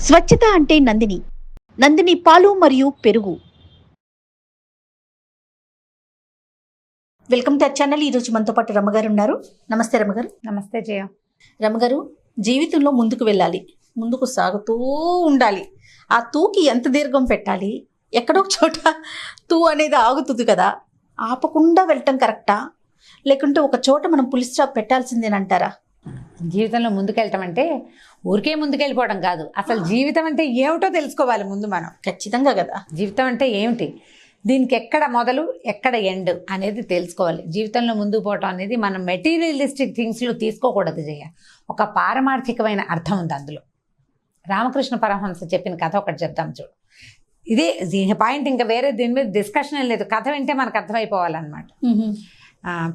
స్వచ్ఛత అంటే నందిని. నందిని పాలు మరియు పెరుగు. Welcome to our channel. ఈరోజు మనతో పాటు రమ్మగారు ఉన్నారు. నమస్తే రమ్మగారు. నమస్తే జయ. రమ్మగారు, జీవితంలో ముందుకు వెళ్ళాలి, ముందుకు సాగుతూ ఉండాలి. ఆ తూకి ఎంత దీర్ఘం పెట్టాలి? ఎక్కడో ఒక చోట తూ అనేది ఆగుతుంది కదా, ఆపకుండా వెళ్ళటం కరెక్టా, లేకుంటే ఒక చోట మనం పులి స్టాప్ పెట్టాల్సిందేనంటారా? జీవితంలో ముందుకెళ్ళటం అంటే ఊరికే ముందుకెళ్ళిపోవడం కాదు, అసలు జీవితం అంటే ఏమిటో తెలుసుకోవాలి ముందు మనం. ఖచ్చితంగా కదా. జీవితం అంటే ఏమిటి, దీనికి ఎక్కడ మొదలు ఎక్కడ ఎండ్ అనేది తెలుసుకోవాలి. జీవితంలో ముందుకు పోవటం అనేది మనం మెటీరియలిస్టిక్ థింగ్స్లో తీసుకోకూడదు జయ. ఒక పారమార్థికమైన అర్థం ఉంది అందులో. రామకృష్ణ పరమహంస చెప్పిన కథ ఒకటి చెప్తాం చూడు. ఇదే దీని పాయింట్, ఇంకా వేరే దీని మీద డిస్కషన్ లేదు. కథ వింటే మనకు అర్థమైపోవాలన్నమాట.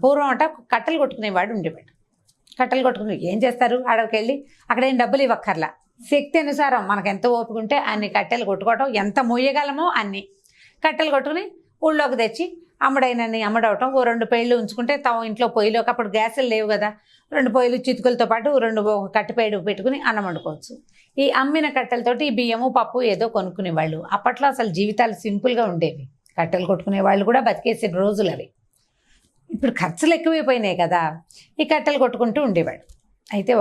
పూర్వం అట కట్టెలు కొట్టుకునేవాడు ఉండేవాడు. కట్టెలు కొట్టుకుని ఏం చేస్తారు, అడవికి వెళ్ళి అక్కడ ఏం డబ్బులు ఇవ్వక్కర్లా, శక్తి అనుసారం మనకు ఎంత ఓపిక ఉంటే అన్ని కట్టెలు కొట్టుకోవటం, ఎంత మొయ్యగలమో అన్ని కట్టెలు కొట్టుకుని ఊళ్ళోకి తెచ్చి అమ్మడైనని అమ్మడవటం. ఓ 2 పొయ్యిలు ఉంచుకుంటే తమ ఇంట్లో పొయ్యిలోకి, అప్పుడు గ్యాసులు లేవు కదా, 2 పొయ్యిలు చితుకులతో పాటు 2 కట్టెపేడు పెట్టుకుని అన్నం వండుకోవచ్చు. ఈ అమ్మిన కట్టెలతోటి ఈ బియ్యము పప్పు ఏదో కొనుక్కునేవాళ్ళు. అప్పట్లో అసలు జీవితాలు సింపుల్గా ఉండేవి. కట్టెలు కొట్టుకునే వాళ్ళు కూడా బతికేసే రోజులు అవి. ఇప్పుడు ఖర్చులు ఎక్కువైపోయినాయి కదా, ఈ కట్టెలు కొట్టుకుంటూ ఉండేవాడు. అయితే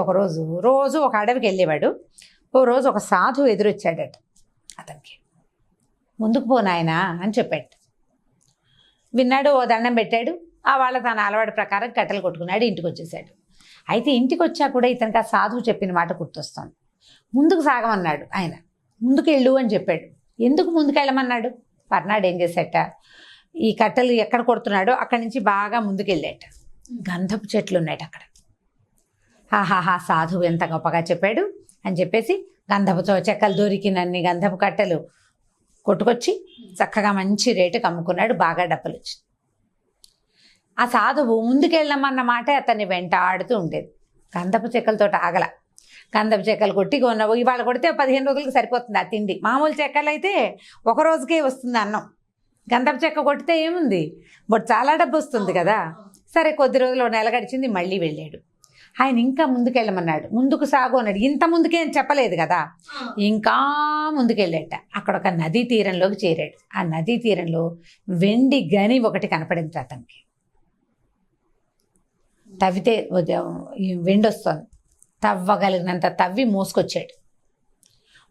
రోజు ఒక అడవికి వెళ్ళేవాడు. ఓ రోజు ఒక సాధువు ఎదురొచ్చాడట అతనికి. ముందుకు పోనాయనా అని చెప్పాడు. విన్నాడు, ఓ దండం పెట్టాడు. వాళ్ళ తన అలవాటు ప్రకారం కట్టెలు కొట్టుకున్నాడు, ఇంటికి వచ్చేసాడు. అయితే ఇంటికి వచ్చా కూడా ఇతనికి ఆ సాధువు చెప్పిన మాట గుర్తొస్తుంది. ముందుకు సాగమన్నాడు ఆయన, ముందుకు వెళ్ళు అని చెప్పాడు. ఎందుకు ముందుకు వెళ్ళమన్నాడు? పర్నాడు ఏం చేశాట, ఈ కట్టెలు ఎక్కడ కొడుతున్నాడో అక్కడి నుంచి బాగా ముందుకు వెళ్ళాట. గంధపు చెట్లు ఉన్నాయట అక్కడ. హాహాహా, సాధువు ఎంత గొప్పగా చెప్పాడు అని చెప్పేసి గంధపు చెక్కలు దొరికినన్ని గంధపు కట్టెలు కొట్టుకొచ్చి చక్కగా మంచి రేటుకి అమ్ముకున్నాడు. బాగా డబ్బులు వచ్చింది. ఆ సాధువు ముందుకెళ్ళమన్న మాట అతన్ని వెంటాడుతూ ఉండేది. గంధపు చెక్కలతో ఆగల. గంధపు చెక్కలు కొట్టి ఇవాళ కొడితే 15 రోజులకు సరిపోతుంది ఆ తిండి. మామూలు చెక్కలు అయితే ఒక రోజుకే వస్తుంది అన్నం. గంధపు చెక్క కొట్టితే ఏముంది, బట్ చాలా డబ్బు వస్తుంది కదా. సరే, కొద్ది రోజులు నెల గడిచింది, మళ్ళీ వెళ్ళాడు. ఆయన ఇంకా ముందుకెళ్ళమన్నాడు. ముందుకు సాగు అన్నాడు. ఇంత ముందుకే అని చెప్పలేదు కదా, ఇంకా ముందుకెళ్ళాట. అక్కడ ఒక నదీ తీరంలోకి చేరాడు. ఆ నదీ తీరంలో వెండి గని ఒకటి కనపడింది అతనికి. తవ్వితే వెండి వస్తుంది. తవ్వగలిగినంత తవ్వి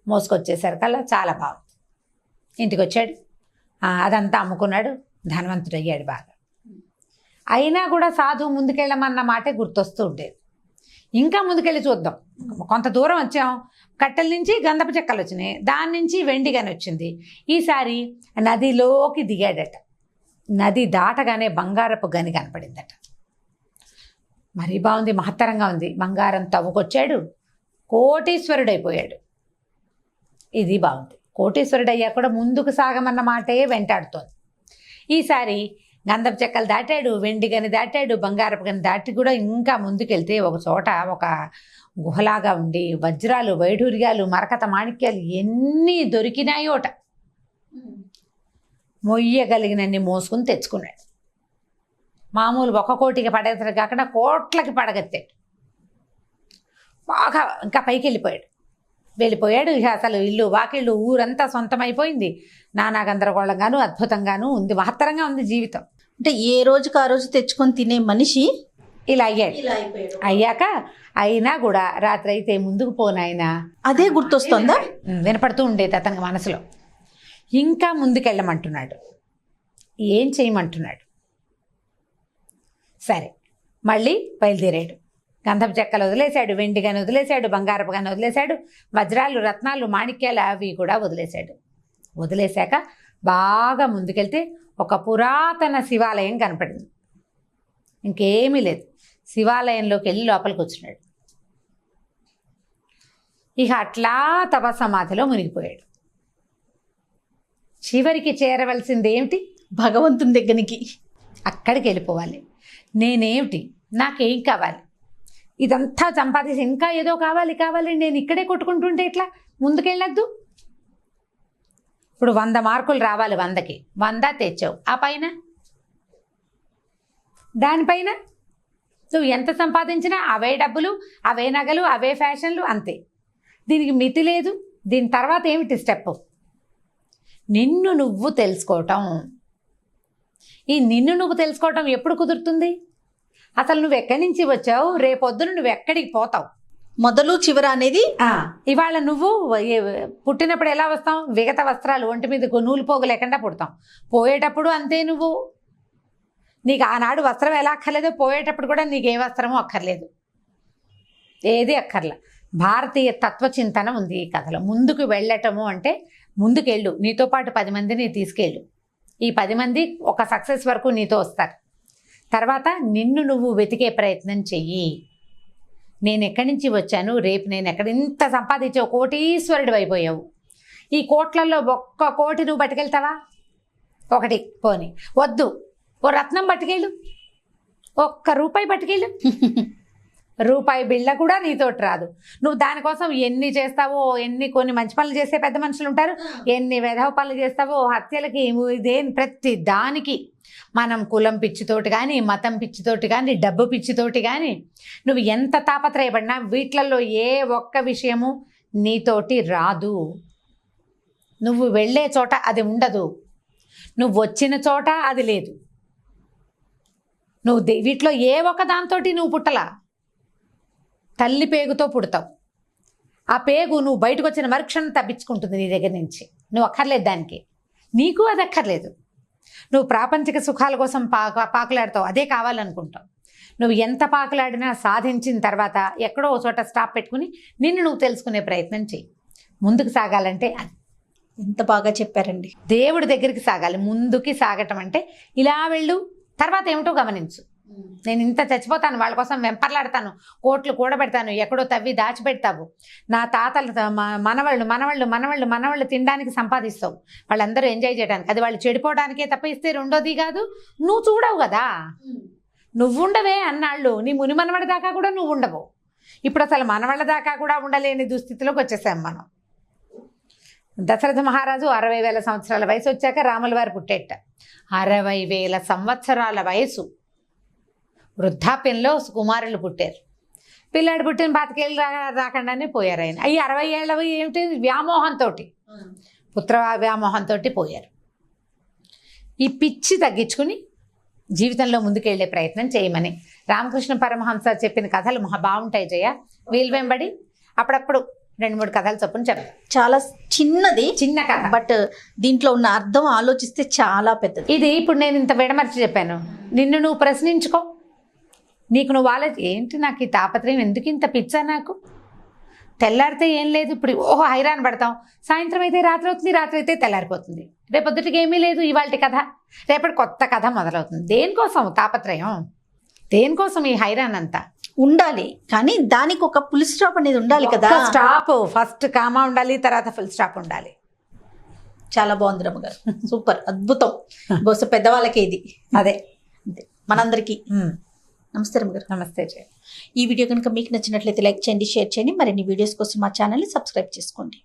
మోసుకొచ్చేసరికల్లా చాలా బాగుంది. ఇంటికి వచ్చాడు, అదంతా అమ్ముకున్నాడు, ధనవంతుడు అయ్యాడు బాగా. అయినా కూడా సాధువు ముందుకెళ్ళమన్న మాటే గుర్తొస్తూ ఉండేది. ఇంకా ముందుకెళ్ళి చూద్దాం, కొంత దూరం వచ్చాం, కట్టెల నుంచి గంధపు చెక్కలు వచ్చినాయి, దాని నుంచి వెండి గని వచ్చింది. ఈసారి నదిలోకి దిగాడట. నది దాటగానే బంగారపు గని కనపడిందట. మరీ బాగుంది, మహత్తరంగా ఉంది. బంగారం తవ్వుకొచ్చాడు, కోటీశ్వరుడైపోయాడు. ఇది బాగుంది. కోటీశ్వరుడయ్యా కూడా ముందుకు సాగమన్న మాటే వెంటాడుతోంది. ఈసారి గంధపు చెక్కలు దాటాడు, వెండి గని దాటాడు, బంగారపు గని దాటి కూడా ఇంకా ముందుకెళ్తే ఒక చోట ఒక గుహలాగా ఉండి వజ్రాలు, వైఢూర్యాలు, మరకత మాణిక్యాలు ఎన్ని దొరికినాయోట. మొయ్యగలిగినన్ని మోసుకుని తెచ్చుకున్నాడు. మామూలు 1 కోటికి పడేసరి కాకుండా కోట్లకి పడగెత్తాడు. బాగా ఇంకా పైకి వెళ్ళిపోయాడు. ఇక అసలు ఇల్లు వాకిళ్ళు ఊరంతా సొంతమైపోయింది. నానా గందరగోళంగాను అద్భుతంగాను ఉంది, మహత్తరంగా ఉంది జీవితం. అంటే ఏ రోజుకి ఆ రోజు తెచ్చుకొని తినే మనిషి ఇలా అయ్యాడు. అయ్యాక అయినా కూడా రాత్రి అయితే ముందుకు పోనాయన అదే గుర్తొస్తుందా, వినపడుతూ ఉండేది అతనికి మనసులో. ఇంకా ముందుకెళ్ళమంటున్నాడు, ఏం చేయమంటున్నాడు. సరే, మళ్ళీ బయలుదేరాడు. గంధపు చెక్కలు వదిలేశాడు, వెండి గని వదిలేశాడు, బంగారపు గని వదిలేశాడు, వజ్రాలు, రత్నాలు, మాణిక్యాలు అవి కూడా వదిలేశాడు. వదిలేశాక బాగా ముందుకెళ్తే ఒక పురాతన శివాలయం కనపడింది. ఇంకేమీ లేదు. శివాలయంలోకి వెళ్ళి లోపలికి వచ్చినాడు. ఇక అట్లా తపస్సమాధిలో మునిగిపోయాడు. చివరికి చేరవలసింది ఏమిటి? భగవంతుని దగ్గరికి. అక్కడికి వెళ్ళిపోవాలి. నేనేమిటి, నాకేం కావాలి, ఇదంతా సంపాదించి ఇంకా ఏదో కావాలి నేను ఇక్కడే కొట్టుకుంటుంటే ఇట్లా ముందుకెళ్ళొద్దు. ఇప్పుడు 100 మార్కులు రావాలి, 100కి 100 తెచ్చావు. ఆ పైన దానిపైన నువ్వు ఎంత సంపాదించినా అవే డబ్బులు, అవే నగలు, అవే ఫ్యాషన్లు, అంతే. దీనికి మితి లేదు, దీని తర్వాత ఏమిటి స్టెప్? నిన్ను నువ్వు తెలుసుకోవటం. ఈ నిన్ను నువ్వు తెలుసుకోవటం ఎప్పుడు కుదురుతుంది? అసలు నువ్వు ఎక్కడి నుంచి వచ్చావు, రేపొద్దున నువ్వు ఎక్కడికి పోతావు, మొదలు చివర అనేది. ఇవాళ నువ్వు పుట్టినప్పుడు ఎలా వస్తాం? విగత వస్త్రాలు, ఒంటి మీద నూలు పోగు లేకుండా పుడతాం. పోయేటప్పుడు అంతే. నువ్వు నీకు ఆనాడు వస్త్రం ఎలా అక్కర్లేదో పోయేటప్పుడు కూడా నీకు ఏ వస్త్రమో అక్కర్లేదు, ఏది అక్కర్లా. భారతీయ తత్వచింతన ఉంది ఈ కథలో. ముందుకు వెళ్ళటము అంటే ముందుకెళ్ళు, నీతో పాటు 10 మందిని తీసుకెళ్ళు. ఈ 10 మంది ఒక సక్సెస్ వరకు నీతో వస్తారు. తర్వాత నిన్ను నువ్వు వెతికే ప్రయత్నం చెయ్యి. నేను ఎక్కడి నుంచి వచ్చాను, రేపు నేను ఎక్కడ, ఇంత సంపాదించావు, కోటీశ్వరుడు అయిపోయావు. ఈ కోట్లలో 1 కోటి నువ్వు పట్టుకెళ్తావా? 1 పోని వద్దు, ఓ రత్నం పట్టుకెళ్ళు, 1 రూపాయి పట్టుకెళ్ళు. రూపాయి బిళ్ళ కూడా నీతోటి రాదు. నువ్వు దానికోసం ఎన్ని చేస్తావో, కొన్ని మంచి పనులు చేసే పెద్ద మనుషులు ఉంటారు, ఎన్ని వెధవ పనులు చేస్తావో, హత్యలకి, ప్రతి దానికి మనం కులం పిచ్చితోటి కానీ, మతం పిచ్చితోటి కానీ, డబ్బు పిచ్చితోటి కానీ నువ్వు ఎంత తాపత్రయపడినా వీటిలలో ఏ ఒక్క విషయము నీతోటి రాదు. నువ్వు వెళ్ళే చోట అది ఉండదు, నువ్వు వచ్చిన చోట అది లేదు. నువ్వు వీటిలో ఏ ఒక్క దాంతోటి నువ్వు పుట్టలా. తల్లి పేగుతో పుడతావు. ఆ పేగు నువ్వు బయటకు వచ్చిన మరుక్షణం తప్పించుకుంటుంది నీ దగ్గర నుంచి. నువ్వు అక్కర్లేదు దానికి, నీకు అది అక్కర్లేదు. నువ్వు ప్రాపంచిక సుఖాల కోసం పాకులాడతావు, అదే కావాలనుకుంటావు. నువ్వు ఎంత పాకులాడినా సాధించిన తర్వాత ఎక్కడో ఓ చోట స్టాప్ పెట్టుకుని నిన్ను నువ్వు తెలుసుకునే ప్రయత్నం చెయ్యి. ముందుకు సాగాలంటే అది. ఎంత బాగా చెప్పారండి. దేవుడి దగ్గరికి సాగాలి. ముందుకి సాగటం అంటే ఇలా వెళ్ళు, తర్వాత ఏమిటో గమనించు. నేను ఇంత చచ్చిపోతాను, వాళ్ళ కోసం వెంపర్లాడతాను, కోట్లు కూడబెడతాను, ఎక్కడో తవ్వి దాచిపెడతావు. నా తాతలు మనవాళ్ళు తినడానికి సంపాదిస్తావు, వాళ్ళందరూ ఎంజాయ్ చేయడానికి. అది వాళ్ళు చెడిపోవడానికే తప్ప ఇస్తే రెండోది కాదు. నువ్వు చూడవు కదా, నువ్వుండవే అన్నాళ్ళు. నీ ముని మనవడి దాకా కూడా నువ్వు ఉండవు. ఇప్పుడు అసలు మనవాళ్ళ దాకా కూడా ఉండలేని దుస్థితిలోకి వచ్చేసాం మనం. దశరథ మహారాజు 60,000 సంవత్సరాల వయసు వచ్చాక రాముల వారు పుట్టేట. 60,000 సంవత్సరాల వయసు వృద్ధాప్యంలో కుమారులు పుట్టారు. పిల్లాడు పుట్టిన 25 ఏళ్ళు రాకుండానే పోయారు ఆయన. అవి 60 ఏళ్ళవి ఏమిటి, వ్యామోహంతో, పుత్ర వ్యామోహంతో పోయారు. ఈ పిచ్చి తగ్గించుకుని జీవితంలో ముందుకెళ్లే ప్రయత్నం చేయమని రామకృష్ణ పరమహంస చెప్పిన కథలు బాగుంటాయి జయ. వీలు వెంబడి అప్పుడప్పుడు 2-3 కథలు చొప్పున చెప్పారు. చాలా చిన్న కథ, బట్ దీంట్లో ఉన్న అర్థం ఆలోచిస్తే చాలా పెద్దది. ఇది ఇప్పుడు నేను ఇంత విడమర్చి చెప్పాను. నిన్ను నువ్వు ప్రశ్నించుకో. నీకు నువ్వు ఏంటి నాకు ఈ తాపత్రయం, ఎందుకు ఇంత పిచ్చా నాకు? తెల్లారితే ఏం లేదు, ఇప్పుడు హైరాన్ పడతాం. సాయంత్రం అయితే రాత్రి అవుతుంది, రాత్రి అయితే తెల్లారిపోతుంది. రేపొద్దుటికి ఏమీ లేదు ఇవాళ కథ, రేపటి కొత్త కథ మొదలవుతుంది. దేనికోసం తాపత్రయం, దేనికోసం ఈ హైరాన్ అంతా? ఉండాలి కానీ దానికి ఒక ఫుల్ స్టాప్ అనేది ఉండాలి కదా. స్టాప్, ఫస్ట్ కామా ఉండాలి, తర్వాత ఫుల్ స్టాప్ ఉండాలి. చాలా బాగుంది రమ్మగారు, సూపర్, అద్భుతం. బహుశా పెద్దవాళ్ళకి ఇది అదే మనందరికీ. నమస్తే రమ్మగారు. నమస్తే. ఈ వీడియో కనుక మీకు నచ్చినట్లయితే లైక్ చేయండి, షేర్ చేయండి. మరిన్ని వీడియోస్ కోసం మా ఛానల్ని సబ్స్క్రైబ్ చేసుకోండి.